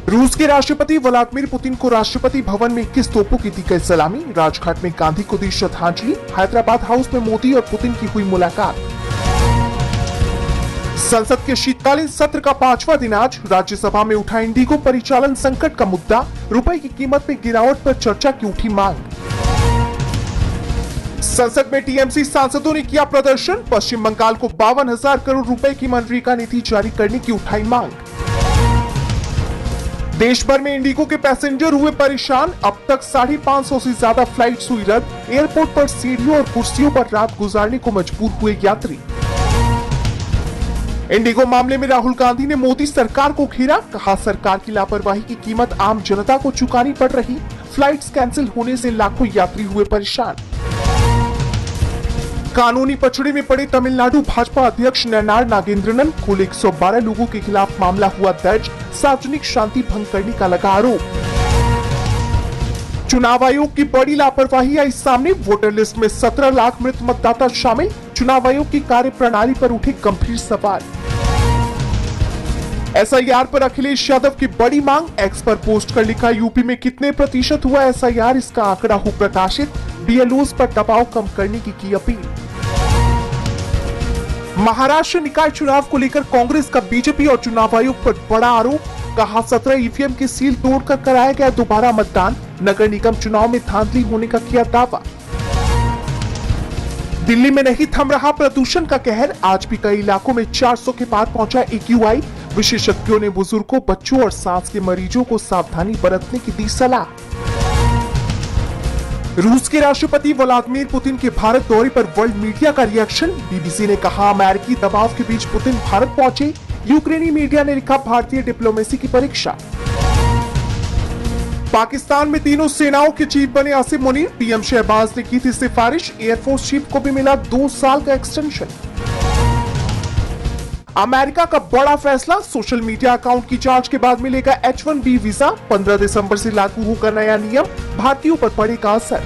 रूस के राष्ट्रपति व्लादिमीर पुतिन को राष्ट्रपति भवन में 21 तोपों की दी गई सलामी। राजघाट में गांधी को दी श्रद्धांजलि। हैदराबाद हाउस में मोदी और पुतिन की हुई मुलाकात। संसद के शीतकालीन सत्र का 5वां दिन आज राज्यसभा में उठा इंडिगो परिचालन संकट का मुद्दा। रुपए की कीमत में गिरावट पर चर्चा की उठी मांग। संसद में टीएमसी सांसदों ने किया प्रदर्शन। पश्चिम बंगाल को 52,000 करोड़ रुपए की मनरेगा नीति जारी करने की उठाई मांग। देश भर में इंडिगो के पैसेंजर हुए परेशान। अब तक 550 से ज्यादा फ्लाइट्स हुई रद्द। एयरपोर्ट पर सीढ़ियों और कुर्सियों पर रात गुजारने को मजबूर हुए यात्री। इंडिगो मामले में राहुल गांधी ने मोदी सरकार को घेरा। कहा, सरकार की लापरवाही की कीमत आम जनता को चुकानी पड़ रही। फ्लाइट्स कैंसिल होने से लाखों यात्री हुए परेशान। कानूनी पछड़े में पड़े तमिलनाडु भाजपा अध्यक्ष नयनार नागेंद्रन। कुल 112 लोगों के खिलाफ मामला हुआ दर्ज। सार्वजनिक शांति भंग करने का लगा आरोप। चुनाव आयोग की बड़ी लापरवाही आई सामने। वोटर लिस्ट में 17 लाख मृत मतदाता शामिल। चुनाव आयोग की कार्य प्रणाली पर उठे गंभीर सवाल। एसआईआर पर अखिलेश यादव की बड़ी मांग। एक्स पर पोस्ट कर लिखा, यूपी में कितने प्रतिशत हुआ एसआईआर, इसका आंकड़ा हो प्रकाशित। बीएलओज पर दबाव कम करने की अपील। महाराष्ट्र निकाय चुनाव को लेकर कांग्रेस का बीजेपी और चुनाव आयोग पर बड़ा आरोप। कहा, 17 ईवीएम की सील तोड़कर कराया गया दोबारा मतदान। नगर निगम चुनाव में धांधली होने का किया दावा। दिल्ली में नहीं थम रहा प्रदूषण का कहर। आज भी कई इलाकों में 400 के पार पहुंचा एक्यूआई। विशेषज्ञों ने बुजुर्गों, बच्चों और सांस के मरीजों को सावधानी बरतने की दी सलाह। रूस के राष्ट्रपति व्लादिमीर पुतिन के भारत दौरे पर वर्ल्ड मीडिया का रिएक्शन। बीबीसी ने कहा, अमेरिकी दबाव के बीच पुतिन भारत पहुंचे। यूक्रेनी मीडिया ने लिखा, भारतीय डिप्लोमेसी की परीक्षा। पाकिस्तान में तीनों सेनाओं के चीफ बने आसिम मुनीर। पीएम शहबाज ने की थी सिफारिश। एयरफोर्स चीफ को भी मिला 2 साल का एक्सटेंशन। अमेरिका का बड़ा फैसला। सोशल मीडिया अकाउंट की जांच के बाद मिलेगा H1B वीजा। 15 दिसंबर से लागू होगा नया नियम। भारतीयों पर पड़ेगा असर।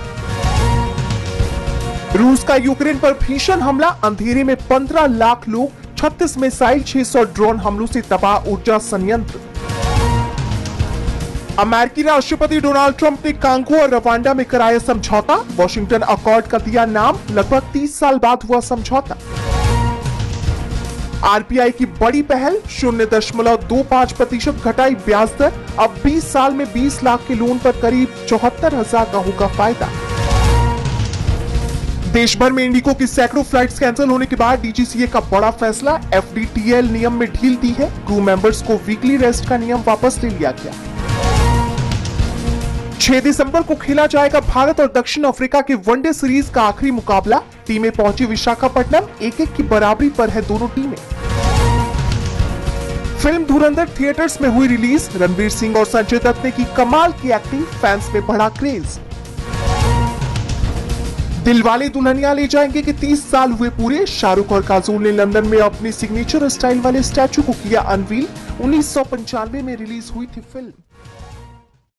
रूस का यूक्रेन पर भीषण हमला। अंधेरे में 15 लाख लोग। 36 मिसाइल, 600 ड्रोन हमलों से तबाह ऊर्जा संयंत्र। अमेरिकी राष्ट्रपति डोनाल्ड ट्रंप ने कांगो और रवांडा में कराया समझौता। वॉशिंगटन अकॉर्ड का दिया नाम। लगभग 30 साल बाद हुआ समझौता। आरबीआई की बड़ी पहल। 0.25% घटाई ब्याज दर। अब 20 साल में 20 लाख के लोन पर करीब 74,000 का होगा फायदा। देश भर में इंडिगो की सैकड़ों फ्लाइट्स कैंसिल होने के बाद डीजीसीए का बड़ा फैसला। एफडीटीएल नियम में ढील दी है। क्रू मेंबर्स को वीकली रेस्ट का नियम वापस ले लिया गया। 6 दिसंबर को खेला जाएगा भारत और दक्षिण अफ्रीका के वनडे सीरीज का आखिरी मुकाबला। टीमें पहुंची विशाखापट्टनम। 1-1 की बराबरी पर है दोनों टीमें। फिल्म धुरंधर थिएटर्स में हुई रिलीज। रणवीर सिंह और संजय दत्त ने की कमाल की एक्टिंग। फैंस में बढ़ा क्रेज। दिलवाले दुल्हनिया ले जाएंगे कि 30 साल हुए पूरे। शाहरुख और काजोल ने लंदन में अपनी सिग्नेचर स्टाइल वाले स्टैचू को किया अनवील। 1995 में रिलीज हुई थी फिल्म।